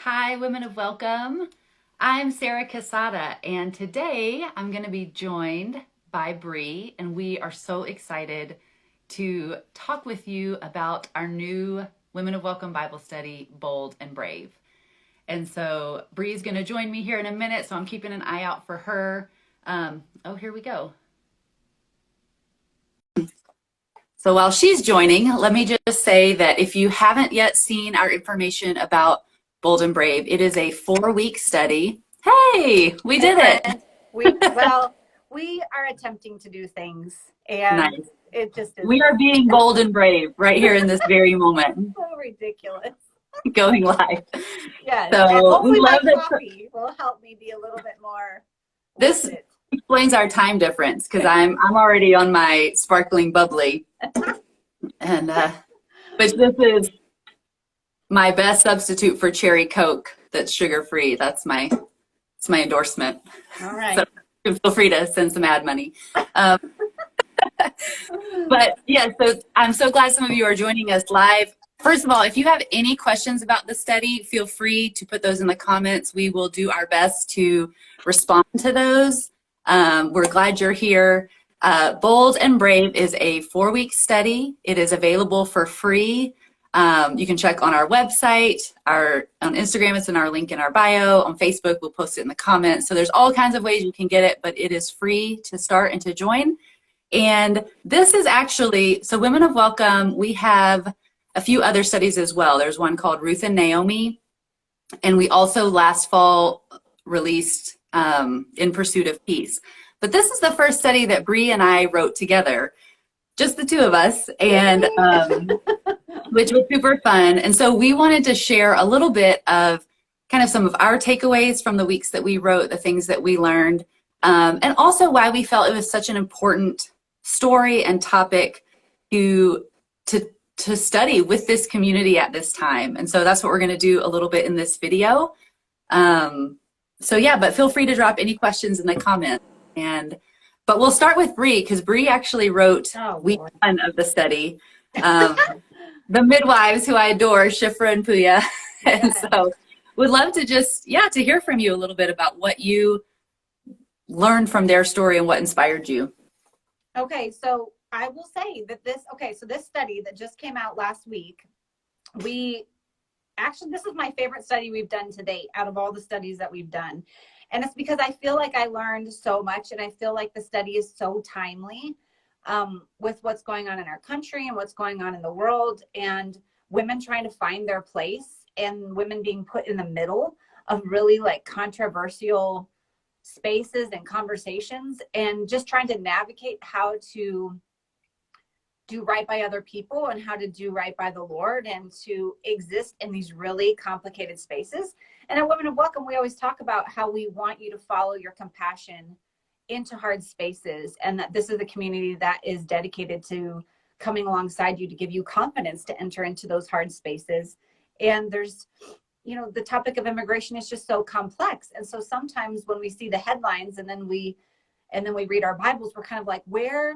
Hi, Women of Welcome. I'm Sarah Quezada, and today I'm going to be joined by Bree, and we are so excited to talk with you about our new Women of Welcome Bible study, Bold and Brave. And so Bree's going to join me here in a minute, so I'm keeping an eye out for her. Here we go. So while she's joining, let me just say that if you haven't yet seen our information about Bold and Brave, it is a 4-week study. Hey, we did it. We are attempting to do things, and Nice. it just is We are being bold and brave right here in this very moment, so ridiculous. going live. Yes, So and hopefully we my love that. coffee will help me be a little bit more This with it. explains our time difference because I'm already on my sparkling bubbly, and but this is my best substitute for cherry Coke that's sugar free. It's my endorsement. All right. So feel free to send some ad money. But yeah, so I'm so glad some of you are joining us live. First of all, if you have any questions about the study, feel free to put those in the comments. We will do our best to respond to those. We're glad you're here. Bold and Brave is a 4-week study. It is available for free. You can check on our website, on Instagram, it's in our link in our bio. On Facebook, we'll post it in the comments. So there's all kinds of ways you can get it, but it is free to start and to join. And this is actually, so Women of Welcome, we have a few other studies as well. There's one called Ruth and Naomi. And we also last fall released In Pursuit of Peace. But this is the first study that Bree and I wrote together, just the two of us, and which was super fun. And so we wanted to share a little bit of kind of some of our takeaways from the weeks that we wrote, the things that we learned, and also why we felt it was such an important story and topic to study with this community at this time. And so that's what we're going to do a little bit in this video. So yeah, but feel free to drop any questions in the comments. But we'll start with Bree, because Bree actually wrote week 1 of the study. The midwives, who I adore, Shifra and Puya. And so would love to just, to hear from you a little bit about what you learned from their story and what inspired you. Okay, so I will say that this study that just came out last week, this is my favorite study we've done to date out of all the studies that we've done. And it's because I feel like I learned so much, and I feel like the study is so timely with what's going on in our country and what's going on in the world, and women trying to find their place, and women being put in the middle of really like controversial spaces and conversations, and just trying to navigate how to do right by other people and how to do right by the Lord and to exist in these really complicated spaces. And at Women of Welcome, we always talk about how we want you to follow your compassion into hard spaces, and that this is a community that is dedicated to coming alongside you to give you confidence to enter into those hard spaces. And there's, the topic of immigration is just so complex. And so sometimes when we see the headlines and then we read our Bibles, we're kind of like, where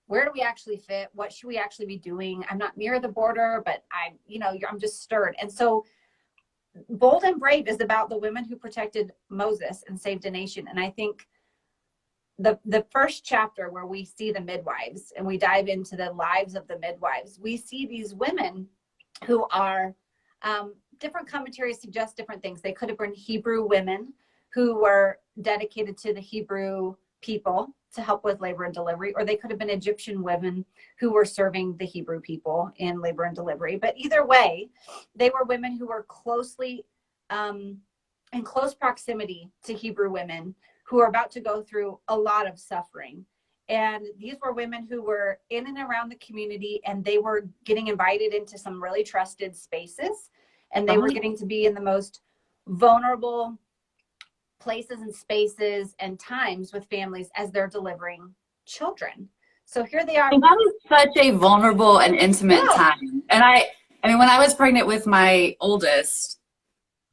do we actually fit? What should we actually be doing? I'm not near the border, but I'm just stirred. And so Bold and Brave is about the women who protected Moses and saved a nation. And I think the first chapter, where we see the midwives and we dive into the lives of the midwives, we see these women who are, different commentaries suggest different things. They could have been Hebrew women who were dedicated to the Hebrew people to help with labor and delivery, or they could have been Egyptian women who were serving the Hebrew people in labor and delivery. But either way, they were women who were closely in close proximity to Hebrew women who are about to go through a lot of suffering. And these were women who were in and around the community, and they were getting invited into some really trusted spaces, and they were getting to be in the most vulnerable places and spaces and times with families as they're delivering children. So here they are. And that is such a vulnerable and intimate time. And I mean, when I was pregnant with my oldest,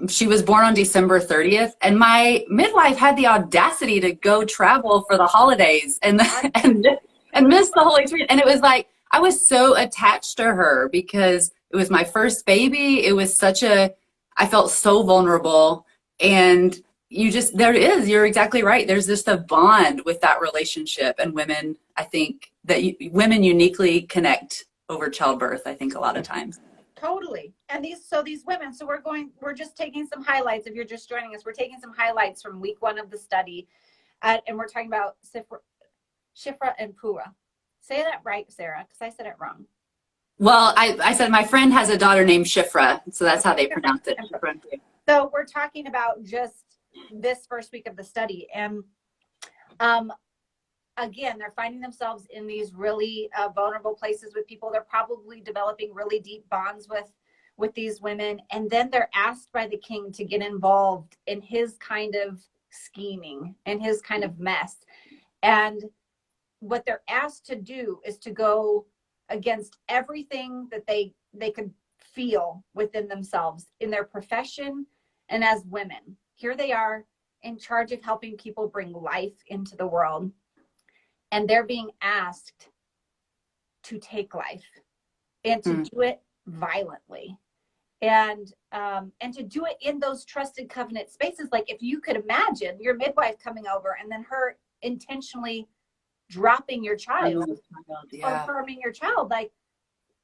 she was born on December 30th, and my midwife had the audacity to go travel for the holidays and miss the whole experience. And it was like, I was so attached to her because it was my first baby. It was such a, I felt so vulnerable. And you're exactly right. There's just a bond with that relationship, and women, I think that women uniquely connect over childbirth, I think a lot of times. Totally. And these women, so we're just taking some highlights. If you're just joining us, we're taking some highlights from week 1 of the study. And we're talking about Shifra and Pura. Say that right, Sarah, because I said it wrong. Well, I said my friend has a daughter named Shifra, so that's how they pronounce it. So we're talking about just this first week of the study. And again, they're finding themselves in these really vulnerable places with people. They're probably developing really deep bonds with these women. And then they're asked by the king to get involved in his kind of scheming and his kind of mess. And what they're asked to do is to go against everything that they could feel within themselves in their profession and as women. Here they are in charge of helping people bring life into the world. And they're being asked to take life and to do it violently, and to do it in those trusted covenant spaces. Like, if you could imagine your midwife coming over and then her intentionally dropping your child or harming your child, like,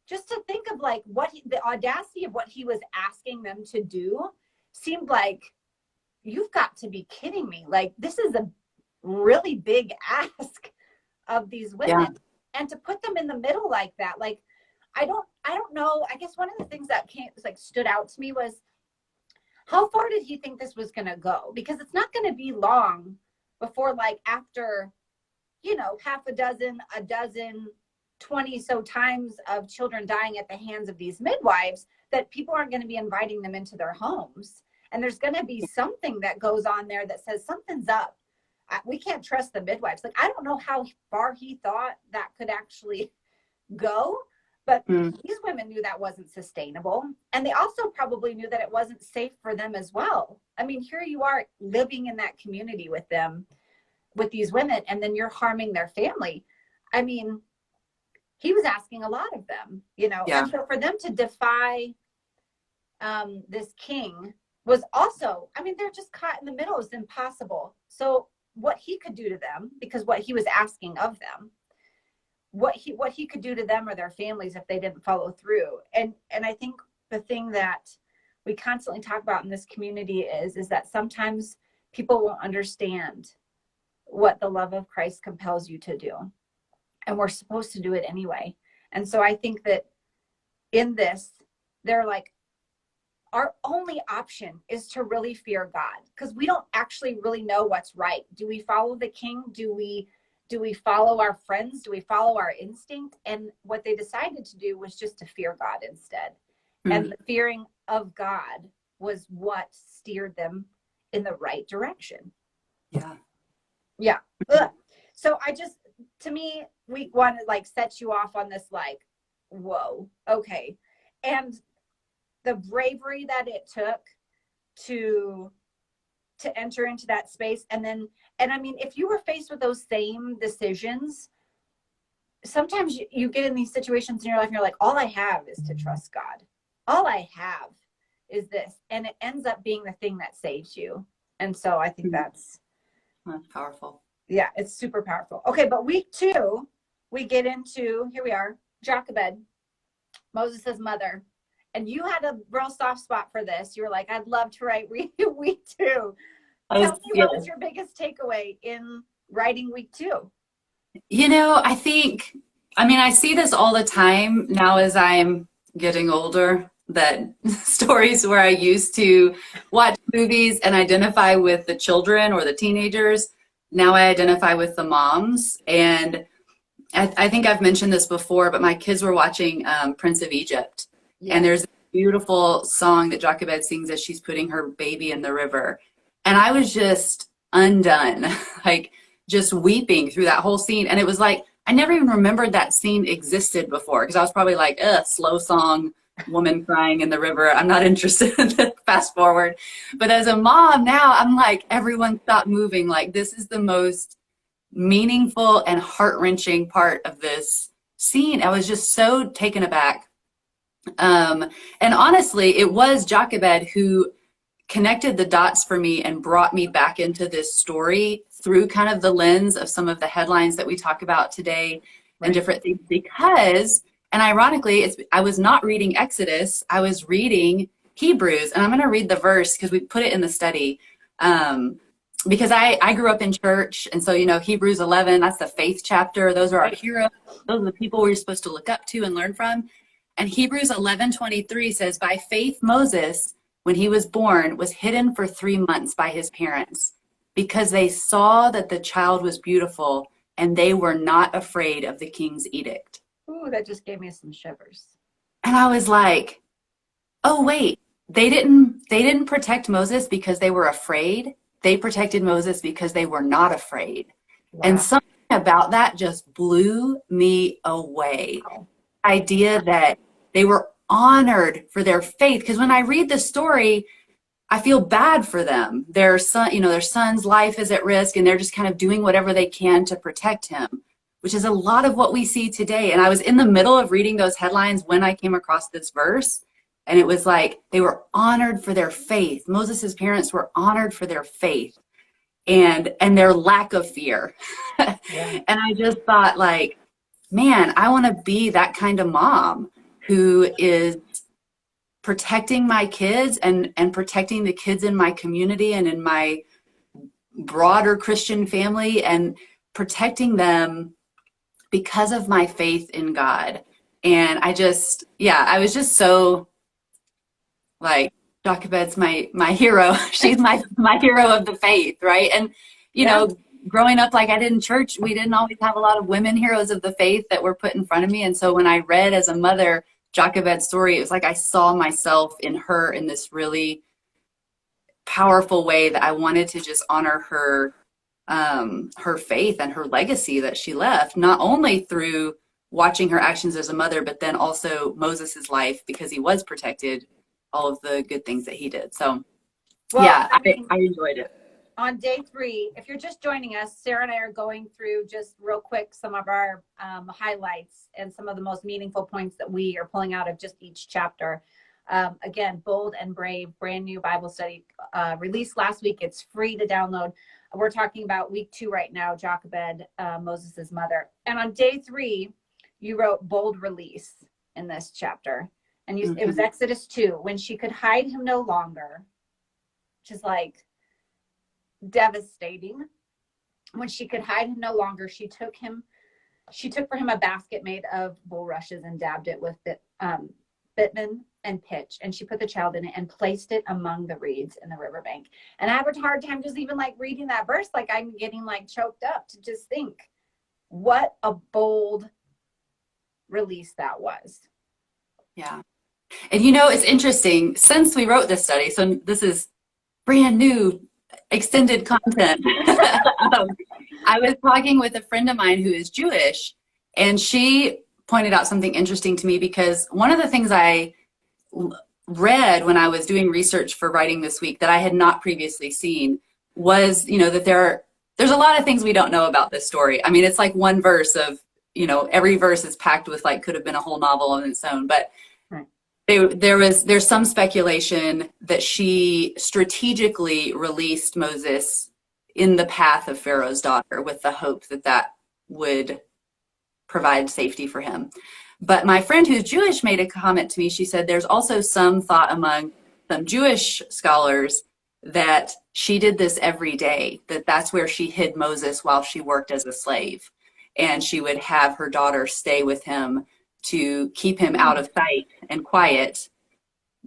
just to think of like the audacity of what he was asking them to do seemed like, you've got to be kidding me. Like, this is a really big ask of these women, and to put them in the middle like that. Like, I don't know. I guess one of the things that stood out to me was, how far did he think this was going to go? Because it's not going to be long before, like, after, half a dozen, 20 so times of children dying at the hands of these midwives, that people aren't going to be inviting them into their homes. And there's going to be something that goes on there that says something's up. We can't trust the midwives. Like, I don't know how far he thought that could actually go, but these women knew that wasn't sustainable. And they also probably knew that it wasn't safe for them as well. I mean, here you are living in that community with them, with these women, and then you're harming their family. I mean, he was asking a lot of them, and so for them to defy this king was also, I mean, they're just caught in the middle. It's impossible. So what he could do to them, because what he was asking of them, what he could do to them or their families if they didn't follow through. And I think the thing that we constantly talk about in this community is that sometimes people won't understand what the love of Christ compels you to do. And we're supposed to do it anyway. And so I think that in this, they're like, our only option is to really fear God, because we don't actually really know what's right. Do we follow the king? Do we follow our friends? Do we follow our instinct? And what they decided to do was just to fear God instead. And the fearing of God was what steered them in the right direction. Yeah. Ugh. So to me, week 1, like, sets you off on this, like, whoa, okay. And the bravery that it took to enter into that space. And I mean, if you were faced with those same decisions, sometimes you get in these situations in your life and you're like, all I have is to trust God. All I have is this. And it ends up being the thing that saves you. And so I think that's powerful. Yeah, it's super powerful. Okay, but week 2, we get into, here we are, Jochebed, Moses' mother. And you had a real soft spot for this. You were like, I'd love to write week 2. Tell me, what was your biggest takeaway in writing week 2? I see this all the time now as I'm getting older, that stories where I used to watch movies and identify with the children or the teenagers, now I identify with the moms. And I think I've mentioned this before, but my kids were watching Prince of Egypt. And there's a beautiful song that Jochebed sings as she's putting her baby in the river. And I was just undone, like, just weeping through that whole scene. And it was like, I never even remembered that scene existed before, because I was probably like, slow song, woman crying in the river. I'm not interested. Fast forward. But as a mom now, I'm like, everyone stop moving. Like, this is the most meaningful and heart-wrenching part of this scene. I was just so taken aback. And honestly, it was Jochebed who connected the dots for me and brought me back into this story through kind of the lens of some of the headlines that we talk about today and different things. Because, and ironically, I was not reading Exodus, I was reading Hebrews. And I'm going to read the verse because we put it in the study. Because I grew up in church. And so, you know, Hebrews 11, that's the faith chapter. Those are our heroes. Those are the people we're supposed to look up to and learn from. And Hebrews 11:23 says, by faith, Moses, when he was born, was hidden for 3 months by his parents because they saw that the child was beautiful and they were not afraid of the king's edict. Ooh, that just gave me some shivers. And I was like, oh, wait, they didn't protect Moses because they were afraid. They protected Moses because they were not afraid. Wow. And something about that just blew me away. Wow. The idea that they were honored for their faith. Because when I read the story, I feel bad for them. Their son, you know, their son's life is at risk and they're just kind of doing whatever they can to protect him, which is a lot of what we see today. And I was in the middle of reading those headlines when I came across this verse. And it was like, they were honored for their faith. Moses's parents were honored for their faith and their lack of fear. Yeah. And I just thought like, man, I want to be that kind of mom who is protecting my kids and protecting the kids in my community and in my broader Christian family and protecting them because of my faith in God. And I was just so like, Jochebed's my hero. She's my hero of the faith, right? And, you know, growing up like I did in church, we didn't always have a lot of women heroes of the faith that were put in front of me. And so when I read as a mother Jochebed's story, it was like I saw myself in her in this really powerful way that I wanted to just honor her faith and her legacy that she left, not only through watching her actions as a mother, but then also Moses's life because he was protected, all of the good things that he did. So I enjoyed it. On day 3, if you're just joining us, Sarah and I are going through just real quick some of our highlights and some of the most meaningful points that we are pulling out of just each chapter. Again, Bold and Brave, brand new Bible study released last week. It's free to download. We're talking about week 2 right now, Jochebed, Moses's mother. And on day 3, you wrote bold release in this chapter. And it was Exodus 2, when she could hide him no longer, which is like devastating. When she could hide him no longer, she took for him a basket made of bulrushes and dabbed it with bitumen and pitch, and she put the child in it and placed it among the reeds in the riverbank. And I have a hard time just even like reading that verse, like I'm getting like choked up to just think what a bold release that was. Yeah. And you know, it's interesting, since we wrote this study, so this is brand new extended content. I was talking with a friend of mine who is Jewish, and she pointed out something interesting to me because one of the things I read when I was doing research for writing this week that I had not previously seen was, you know, that there's a lot of things we don't know about this story. I mean, it's like one verse of, you know, every verse is packed with like could have been a whole novel on its own, but there's some speculation that she strategically released Moses in the path of Pharaoh's daughter with the hope that that would provide safety for him. But my friend who's Jewish made a comment to me. She said there's also some thought among some Jewish scholars that she did this every day, that that's where she hid Moses while she worked as a slave. And she would have her daughter stay with him to keep him out of sight and quiet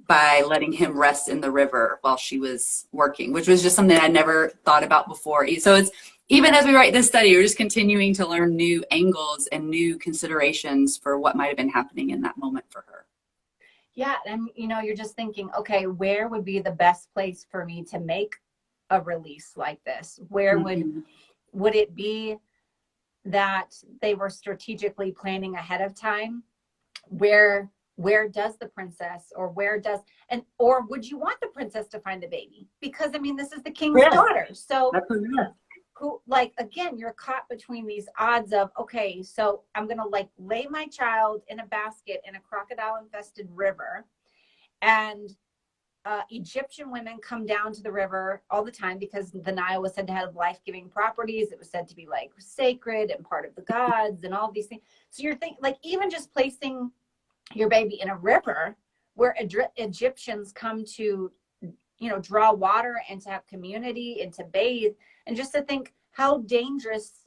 by letting him rest in the river while she was working, which was just something I never thought about before. So it's, even as we write this study, we're just continuing to learn new angles and new considerations for what might have been happening in that moment for her. Yeah, and you know, you're just thinking, okay, where would be the best place for me to make a release like this? Where would it be that they were strategically planning ahead of time? Where does the princess, or would you want the princess to find a baby? Because I mean, this is the king's daughter. So who, like, again, you're caught between these odds of, okay, so I'm going to like lay my child in a basket in a crocodile infested river, and Egyptian women come down to the river all the time because the Nile was said to have life-giving properties. It was said to be like sacred and part of the gods and all these things. So you're thinking, like, even just placing your baby in a river where Egyptians come to, you know, draw water and to have community and to bathe, and just to think how dangerous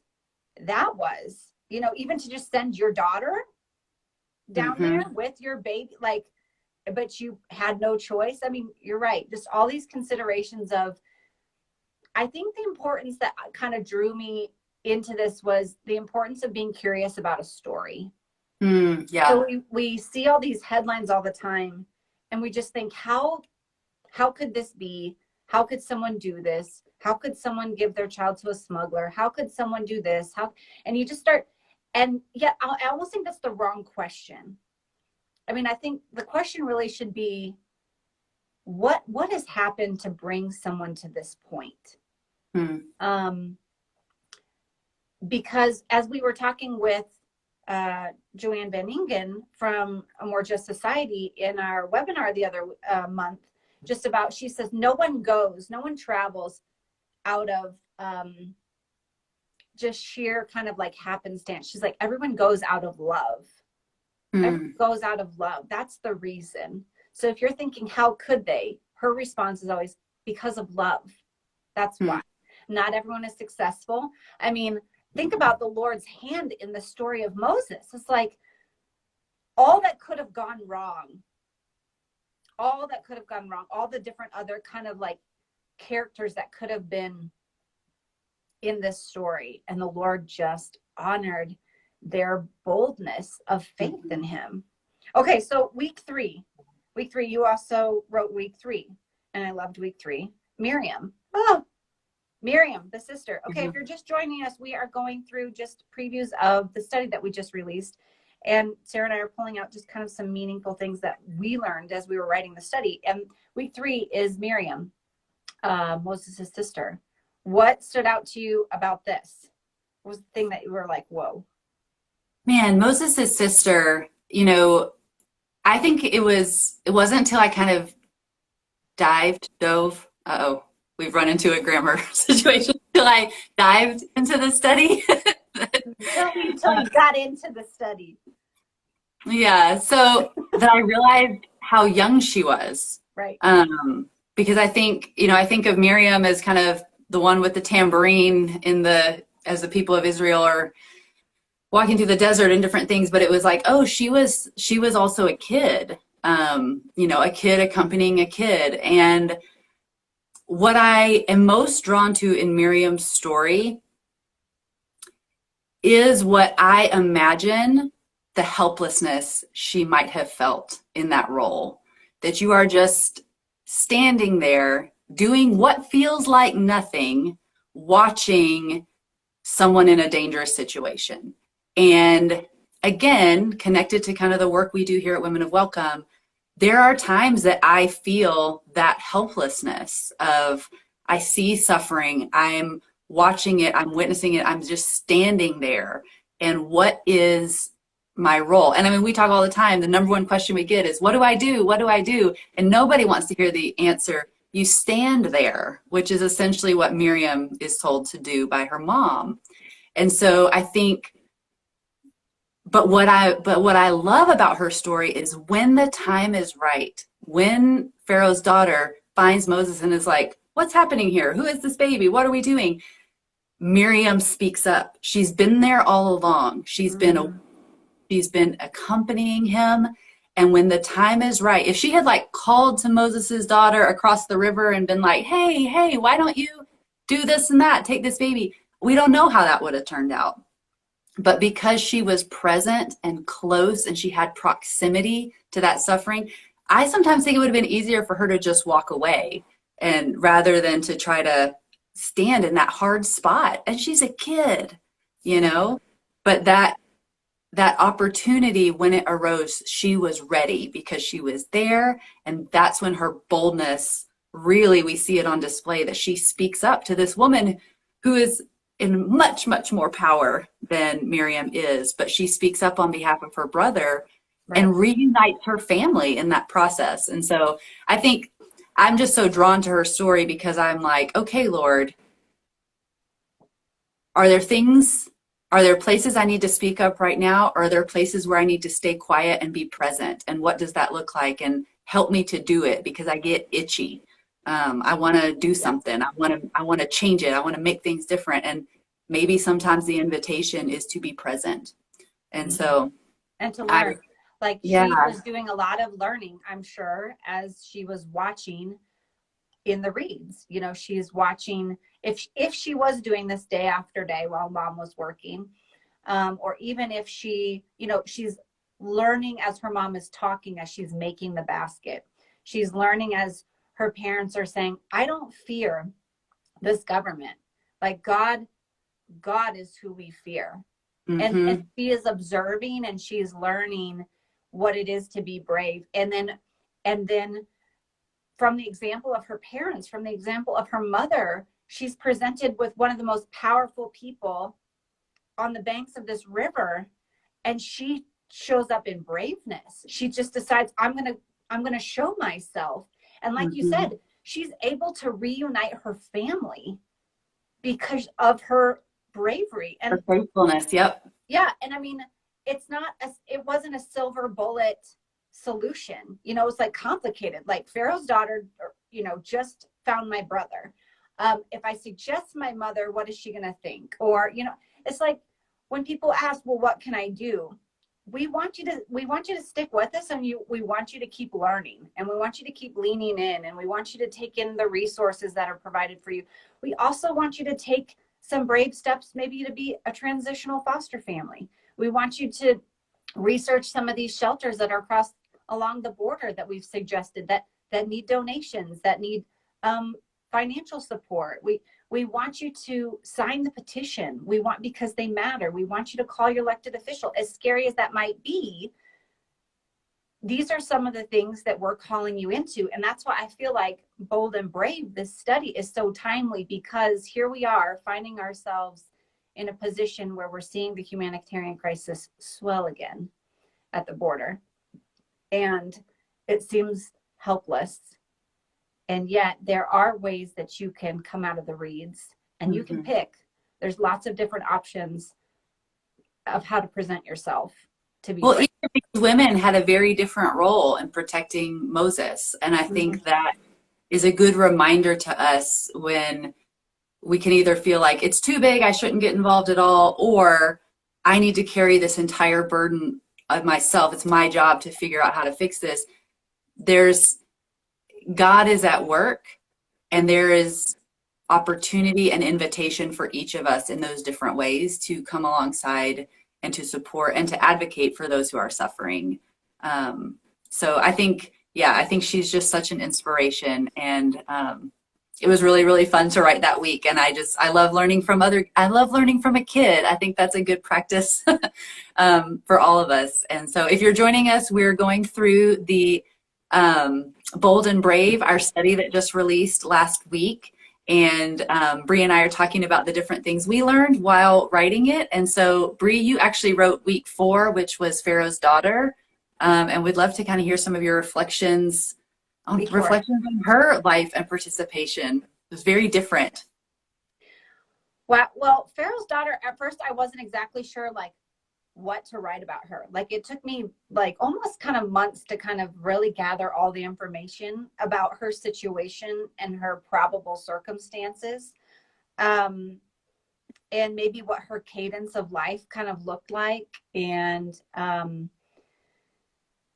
that was, you know, even to just send your daughter down there with your baby, like, but you had no choice. I mean, you're right. Just all these considerations of, I think the importance that kind of drew me into this was the importance of being curious about a story. Yeah. So we see all these headlines all the time, and we just think, how could this be? How could someone do this? How could someone give their child to a smuggler? How could someone do this? And you just start, and yeah, I almost think that's the wrong question. I mean, I think the question really should be, what has happened to bring someone to this point? Because as we were talking with Joanne Van Ingen from A More Just Society in our webinar the other month, just about, she says, no one travels out of just sheer kind of like happenstance. She's like, everyone goes out of love. Everyone goes out of love. That's the reason. So if you're thinking, how could they? Her response is always, because of love. That's why. Not everyone is successful. I mean, think about the Lord's hand in the story of Moses. It's like all that could have gone wrong, all the different other kind of like characters that could have been in this story. And the Lord just honored their boldness of faith in him. Okay, so week three, you also wrote week 3, and I loved week 3. Miriam the sister. Okay, if you're just joining us, we are going through just previews of the study that we just released, and Sarah and I are pulling out just kind of some meaningful things that we learned as we were writing the study. And week 3 is Miriam, Moses' sister. What stood out to you about this? What was the thing that you were like, whoa? Man, Moses' sister, you know, I think it wasn't until I kind of dove, we've run into a grammar situation, until I dived into the study. Until you got into the study. Yeah, so that I realized how young she was. Right. Because I think of Miriam as kind of the one with the tambourine as the people of Israel are walking through the desert and different things, but it was like, oh, she was also a kid, a kid accompanying a kid. And what I am most drawn to in Miriam's story is what I imagine the helplessness she might have felt in that role, that you are just standing there doing what feels like nothing, watching someone in a dangerous situation. And again, connected to kind of the work we do here at Women of Welcome, there are times that I feel that helplessness of, I see suffering, I'm watching it, I'm witnessing it, I'm just standing there. And what is my role? And I mean, we talk all the time, the number one question we get is, what do I do? What do I do? And nobody wants to hear the answer. You stand there, which is essentially what Miriam is told to do by her mom. And so I think, but what I love about her story is when the time is right, when Pharaoh's daughter finds Moses and is like, what's happening here? Who is this baby? What are we doing? Miriam speaks up. She's been there all along. She's been accompanying him. And when the time is right, if she had like called to Moses's daughter across the river and been like, hey, why don't you do this and that? Take this baby. We don't know how that would have turned out. But because she was present and close and she had proximity to that suffering, I sometimes think it would have been easier for her to just walk away, and rather than to try to stand in that hard spot. And she's a kid, but that opportunity, when it arose, she was ready because she was there. And that's when her boldness, really, we see it on display, that she speaks up to this woman who is in much, much more power than Miriam is, but she speaks up on behalf of her brother and reunites her family in that process. And so I think I'm just so drawn to her story because I'm like, okay, Lord, are there places I need to speak up right now? Or are there places where I need to stay quiet and be present? And what does that look like? And help me to do it because I get itchy. I want to do something. I want to change it. I want to make things different. And maybe sometimes the invitation is to be present. And so, and to learn, she yeah. was doing a lot of learning, I'm sure, as she was watching in the reads. You know, she's watching if she was doing this day after day while mom was working, or even if she, you know, she's learning as her mom is talking, as she's making the basket. She's learning as her parents are saying, I don't fear this government. Like God is who we fear. Mm-hmm. And she is observing and she's learning what it is to be brave. And then from the example of her parents, from the example of her mother, she's presented with one of the most powerful people on the banks of this river. And she shows up in braveness. She just decides, I'm going to show myself. And like you said, she's able to reunite her family because of her bravery and her faithfulness. Yep. Yeah. And I mean, it wasn't a silver bullet solution. You know, it's like complicated. Like Pharaoh's daughter, you know, just found my brother. If I suggest my mother, what is she going to think? Or, you know, it's like when people ask, well, what can I do? We want you to stick with us, and we want you to keep learning, and we want you to keep leaning in, and we want you to take in the resources that are provided for you. We also want you to take some brave steps, maybe to be a transitional foster family. We want you to research some of these shelters that are along the border that we've suggested that need donations, that need financial support. We want you to sign the petition. Because they matter. We want you to call your elected official. As scary as that might be, these are some of the things that we're calling you into. And that's why I feel like Bold and Brave, this study is so timely, because here we are finding ourselves in a position where we're seeing the humanitarian crisis swell again at the border. And it seems helpless. And yet there are ways that you can come out of the reeds, and you can pick. There's lots of different options of how to present yourself to be. Well, each of these women had a very different role in protecting Moses. And I think that is a good reminder to us when we can either feel like it's too big, I shouldn't get involved at all, or I need to carry this entire burden of myself. It's my job to figure out how to fix this. God is at work, and there is opportunity and invitation for each of us in those different ways to come alongside and to support and to advocate for those who are suffering. So I think she's just such an inspiration, and it was really, really fun to write that week. And I love learning from a kid. I think that's a good practice for all of us. And so if you're joining us, we're going through the Bold and Brave, our study that just released last week. And Bree and I are talking about the different things we learned while writing it. And so Bree, you actually wrote week 4, which was Pharaoh's Daughter. And we'd love to kind of hear some of your reflections on her life and participation. It was very different. Well, Pharaoh's Daughter, at first I wasn't exactly sure like what to write about her. Like it took me like almost kind of months to kind of really gather all the information about her situation and her probable circumstances, and maybe what her cadence of life kind of looked like. And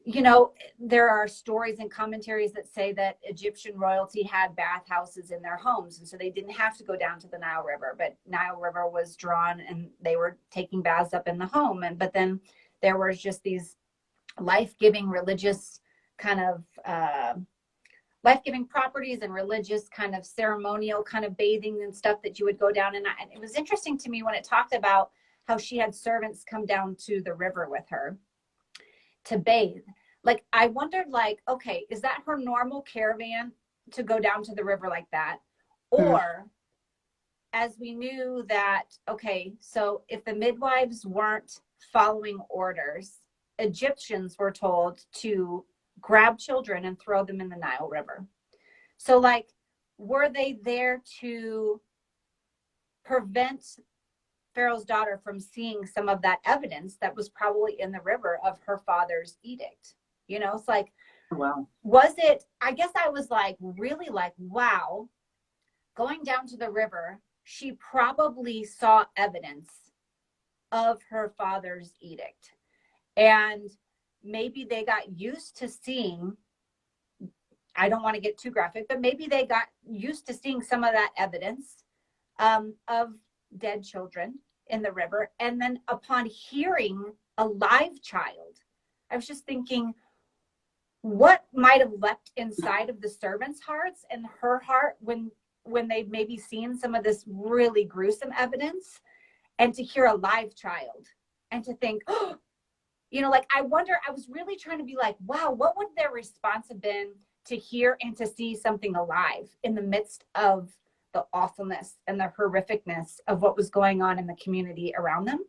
you know, there are stories and commentaries that say that Egyptian royalty had bathhouses in their homes, and so they didn't have to go down to the Nile River, but Nile River was drawn and they were taking baths up in the home. But then there was just these life-giving religious kind of life-giving properties and religious kind of ceremonial kind of bathing and stuff that you would go down. And it was interesting to me when it talked about how she had servants come down to the river with her to bathe. Like I wondered, like, okay, is that her normal caravan to go down to the river like that? Or as we knew that, okay, so if the midwives weren't following orders, Egyptians were told to grab children and throw them in the Nile River. So, like, were they there to prevent Pharaoh's daughter from seeing some of that evidence that was probably in the river of her father's edict? You know, it's like, Wow. was it, I guess I was like, really like, wow, going down to the river, she probably saw evidence of her father's edict. And maybe they got used to seeing, I don't want to get too graphic, but maybe they got used to seeing some of that evidence of dead children in the river. And then upon hearing a live child, I was just thinking, what might have leapt inside of the servants' hearts and her heart when they've maybe seen some of this really gruesome evidence, and to hear a live child and to think, oh, you know, like, I wonder, I was really trying to be like, wow, what would their response have been to hear and to see something alive in the midst of the awfulness and the horrificness of what was going on in the community around them?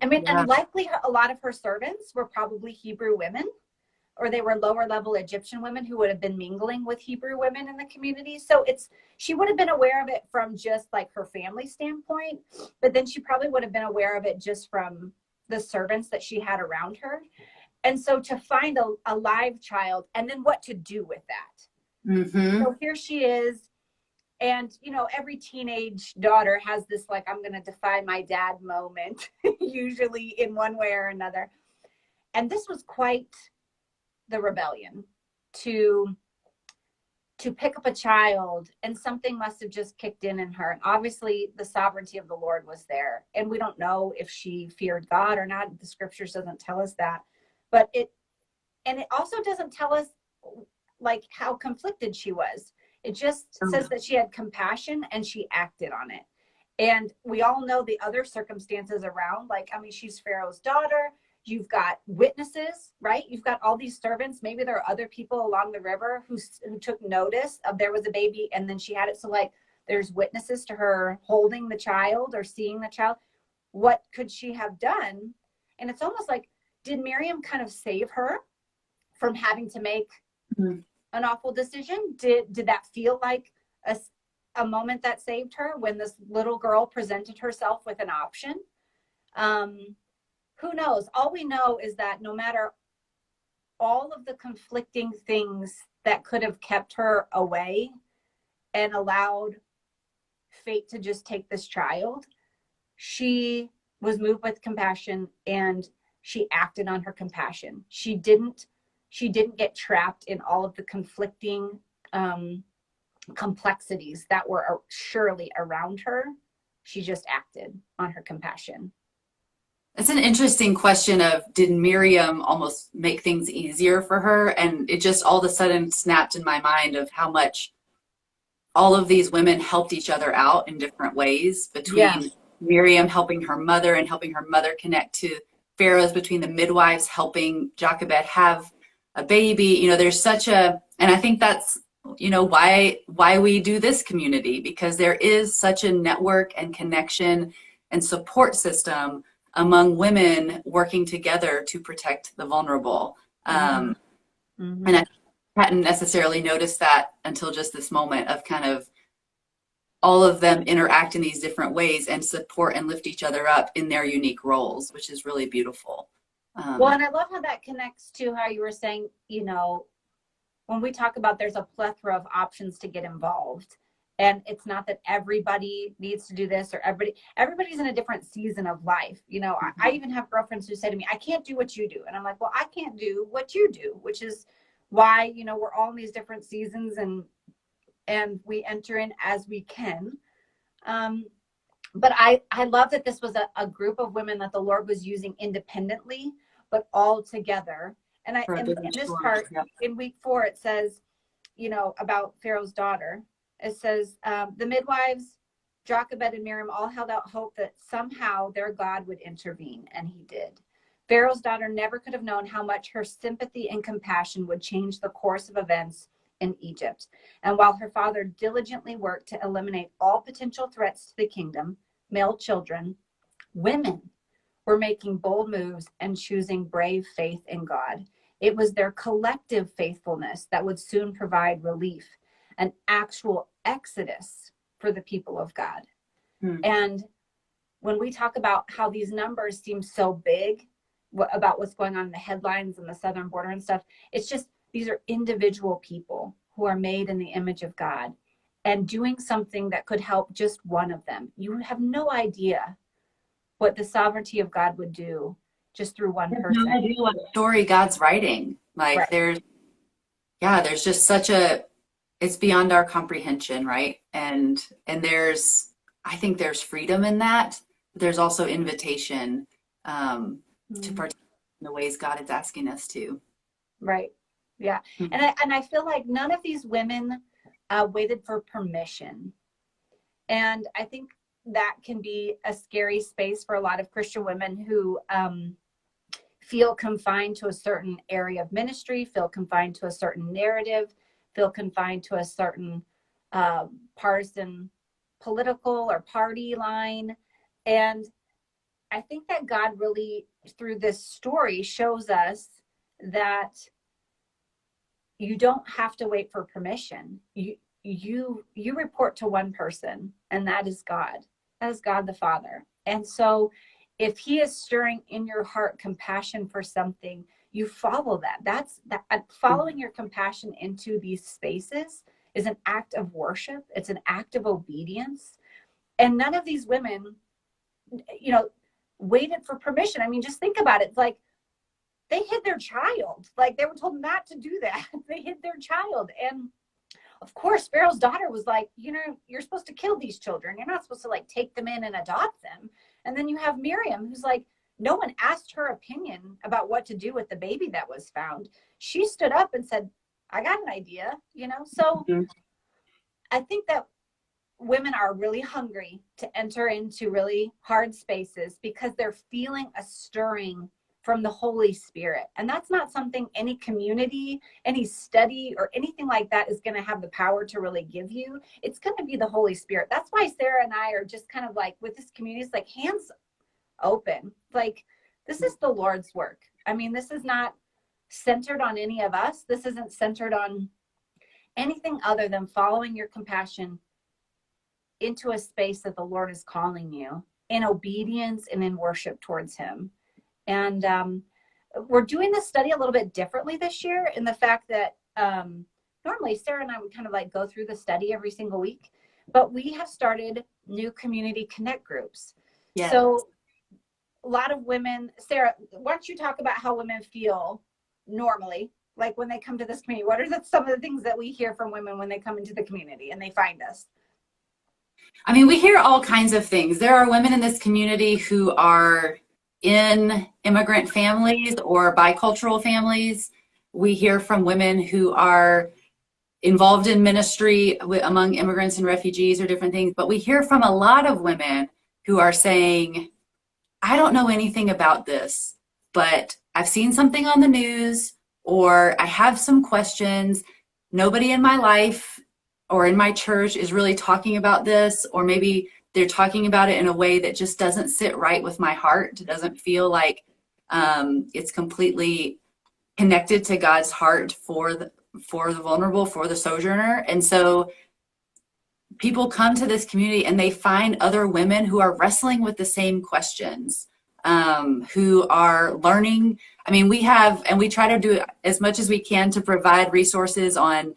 I mean, and likely a lot of her servants were probably Hebrew women, or they were lower level Egyptian women who would have been mingling with Hebrew women in the community. So she would have been aware of it from just like her family standpoint, but then she probably would have been aware of it just from the servants that she had around her. And so to find a live child, and then what to do with that. Mm-hmm. So here she is. And, you know, every teenage daughter has this, like, I'm going to defy my dad moment, usually in one way or another. And this was quite the rebellion to pick up a child, and something must have just kicked in her. And obviously the sovereignty of the Lord was there. And we don't know if she feared God or not. The scriptures doesn't tell us that. But it also doesn't tell us, like, how conflicted she was. It just says that she had compassion and she acted on it. And we all know the other circumstances around, like, I mean, she's Pharaoh's daughter. You've got witnesses, right? You've got all these servants. Maybe there are other people along the river who took notice of there was a baby and then she had it. So, like, there's witnesses to her holding the child or seeing the child. What could she have done? And it's almost like, did Miriam kind of save her from having to make an awful decision? Did that feel like a moment that saved her when this little girl presented herself with an option? Who knows? All we know is that no matter all of the conflicting things that could have kept her away and allowed fate to just take this child, she was moved with compassion and she acted on her compassion. She didn't get trapped in all of the conflicting complexities that were surely around her. She just acted on her compassion. It's an interesting question of, did Miriam almost make things easier for her? And it just all of a sudden snapped in my mind of how much all of these women helped each other out in different ways, between Miriam helping her mother and helping her mother connect to Pharaohs, between the midwives helping Jochebed have a baby. You know, there's such a, and I think that's, you know, why we do this community, because there is such a network and connection and support system among women working together to protect the vulnerable. And I hadn't necessarily noticed that until just this moment of kind of all of them interact in these different ways and support and lift each other up in their unique roles, which is really beautiful. Well, and I love how that connects to how you were saying, you know, when we talk about there's a plethora of options to get involved. And it's not that everybody needs to do this, or everybody's in a different season of life. You know, I even have girlfriends who say to me, I can't do what you do. And I'm like, well, I can't do what you do, which is why, you know, we're all in these different seasons and we enter in as we can. But I love that this was a group of women that the Lord was using independently, but all together. And in this part, in week 4, it says, you know, about Pharaoh's daughter. It says, the midwives, Jochebed and Miriam, all held out hope that somehow their God would intervene, and he did. Pharaoh's daughter never could have known how much her sympathy and compassion would change the course of events in Egypt. And while her father diligently worked to eliminate all potential threats to the kingdom, male children, women were making bold moves and choosing brave faith in God. It was their collective faithfulness that would soon provide relief, an actual exodus for the people of God. And when we talk about how these numbers seem so big, about what's going on in the headlines and the southern border and stuff, it's just, these are individual people who are made in the image of God and doing something that could help just one of them. You have no idea what the sovereignty of God would do just through one person. No idea what story God's writing. Like Right. there's just it's beyond our comprehension, right? And I think there's freedom in that. But there's also invitation to participate in the ways God is asking us to. Right. Yeah. And I feel like none of these women waited for permission. And I think that can be a scary space for a lot of Christian women who feel confined to a certain area of ministry, feel confined to a certain narrative, feel confined to a certain partisan political or party line. And I think that God really, through this story, shows us that you don't have to wait for permission. You report to one person, and that is God. That is God the Father. And so if he is stirring in your heart compassion for something, you follow that. That's following your compassion into these spaces is an act of worship. It's an act of obedience. And none of these women, waited for permission. I mean, just think about it. It's like they hid their child. Like they were told not to do that. They hid their child. And of course, Pharaoh's daughter was like, you're supposed to kill these children. You're not supposed to like take them in and adopt them. And then you have Miriam, who's like, no one asked her opinion about what to do with the baby that was found. She stood up and said, I got an idea, So I think that women are really hungry to enter into really hard spaces because they're feeling a stirring from the Holy Spirit. And that's not something any community, any study, or anything like that is going to have the power to really give you. It's going to be the Holy Spirit. That's why Sarah and I are just kind of like, with this community, it's like hands open. Like, this is the Lord's work. I mean, this is not centered on any of us. This isn't centered on anything other than following your compassion into a space that the Lord is calling you in obedience and in worship towards him. And we're doing this study a little bit differently this year in the fact that normally Sarah and I would kind of like go through the study every single week, but we have started new community connect groups. Yes. So a lot of women, Sarah, why don't you talk about how women feel normally, like when they come to this community? What are some of the things that we hear from women when they come into the community and they find us? I mean, we hear all kinds of things. There are women in this community who are in immigrant families or bicultural families. We hear from women who are involved in ministry among immigrants and refugees or different things. But we hear from a lot of women who are saying, I don't know anything about this, but I've seen something on the news, or I have some questions. Nobody in my life or in my church is really talking about this, or maybe they're talking about it in a way that just doesn't sit right with my heart. It doesn't feel like it's completely connected to God's heart for the vulnerable, for the sojourner. And so people come to this community and they find other women who are wrestling with the same questions, who are learning. I mean, we try to do as much as we can to provide resources on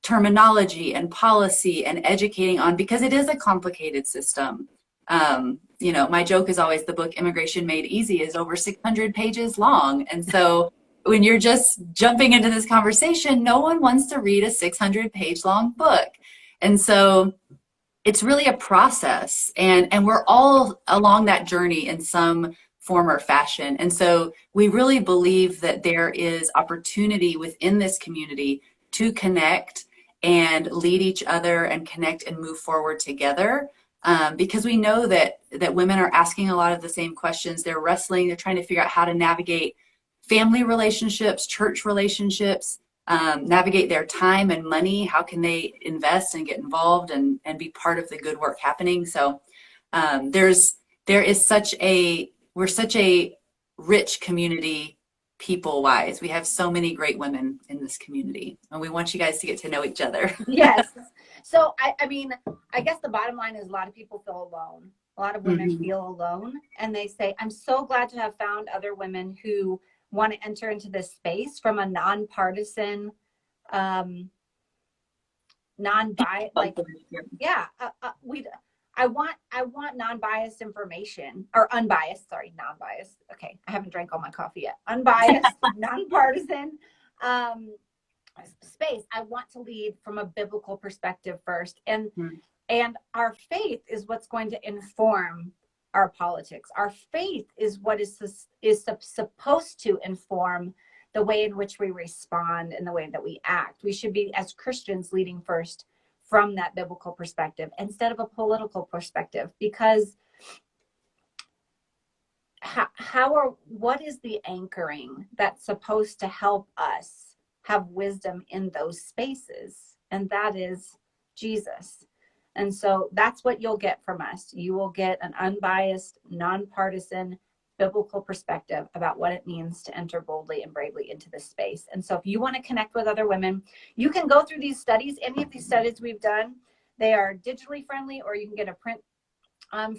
terminology and policy and educating on, because it is a complicated system. My joke is always the book Immigration Made Easy is over 600 pages long. And so when you're just jumping into this conversation, no one wants to read a 600-page long book. And so it's really a process, and we're all along that journey in some form or fashion. And so we really believe that there is opportunity within this community to connect and lead each other and connect and move forward together, because we know that women are asking a lot of the same questions. They're wrestling, they're trying to figure out how to navigate family relationships, church relationships, navigate their time and money. How can they invest and get involved and be part of the good work happening? So we're such a rich community people wise. We have so many great women in this community, and we want you guys to get to know each other. Yes. So I mean, I guess the bottom line is a lot of people feel alone. A lot of women feel alone, and they say, I'm so glad to have found other women who want to enter into this space from a nonpartisan, non-biased, like, yeah, I want non-biased information, or unbiased, sorry, non-biased. Okay. I haven't drank all my coffee yet. Unbiased, nonpartisan, space. I want to lead from a biblical perspective first. And our faith is what's going to inform our politics. Our faith is what is supposed to inform the way in which we respond and the way that we act. We should be, as Christians, leading first from that biblical perspective instead of a political perspective, because what is the anchoring that's supposed to help us have wisdom in those spaces? And that is Jesus. And so that's what you'll get from us. You will get an unbiased, nonpartisan, biblical perspective about what it means to enter boldly and bravely into this space. And so if you want to connect with other women, you can go through these studies. Any of these studies we've done, they are digitally friendly, or you can get a print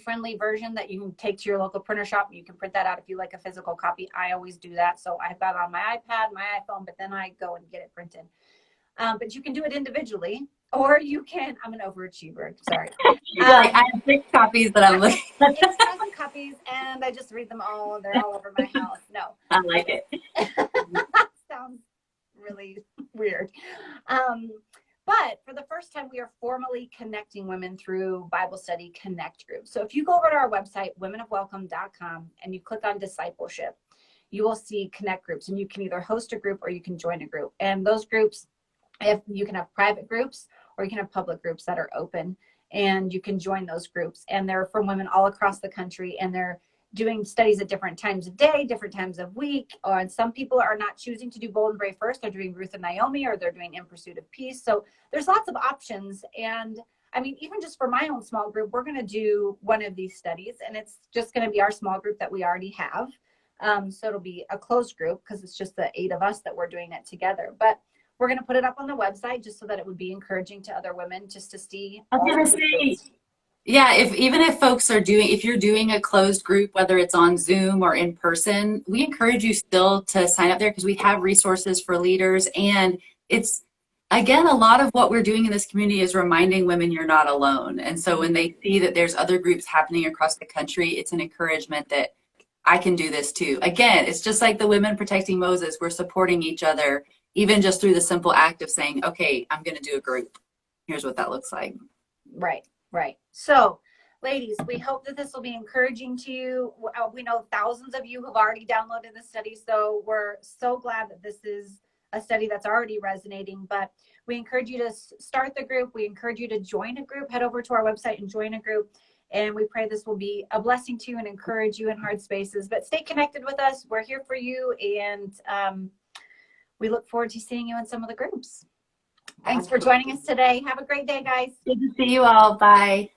friendly version that you can take to your local printer shop. You can print that out if you like a physical copy. I always do that. So I've got it on my iPad, my iPhone, but then I go and get it printed. But you can do it individually, or you can, I'm an overachiever, sorry. I have 6 copies that I'm looking at. 6,000 copies, and I just read them all. They're all over my house. No. I like it. Sounds really weird. But for the first time, we are formally connecting women through Bible Study Connect groups. So if you go over to our website, womenofwelcome.com, and you click on discipleship, you will see Connect groups, and you can either host a group or you can join a group. And those groups, if you can have private groups or you can have public groups that are open, and you can join those groups. And they're from women all across the country, and they're doing studies at different times of day, different times of week. And some people are not choosing to do Bold and Brave first. They're doing Ruth and Naomi, or they're doing In Pursuit of Peace. So there's lots of options. And I mean, even just for my own small group, we're going to do one of these studies, and it's just going to be our small group that we already have. So it'll be a closed group because it's just the 8 of us that we're doing it together. But we're going to put it up on the website just so that it would be encouraging to other women just to see. I was going to say, yeah, if you're doing a closed group, whether it's on Zoom or in person, we encourage you still to sign up there, because we have resources for leaders. And it's, again, a lot of what we're doing in this community is reminding women you're not alone. And so when they see that there's other groups happening across the country, it's an encouragement that I can do this too. Again, it's just like the women protecting Moses. We're supporting each other, even just through the simple act of saying, okay, I'm going to do a group. Here's what that looks like. Right. So, ladies, we hope that this will be encouraging to you. We know thousands of you have already downloaded the study, so we're so glad that this is a study that's already resonating. But we encourage you to start the group. We encourage you to join a group. Head over to our website and join a group. And we pray this will be a blessing to you and encourage you in hard spaces. But stay connected with us. We're here for you. And we look forward to seeing you in some of the groups. Thanks for joining us today. Have a great day, guys. Good to see you all. Bye.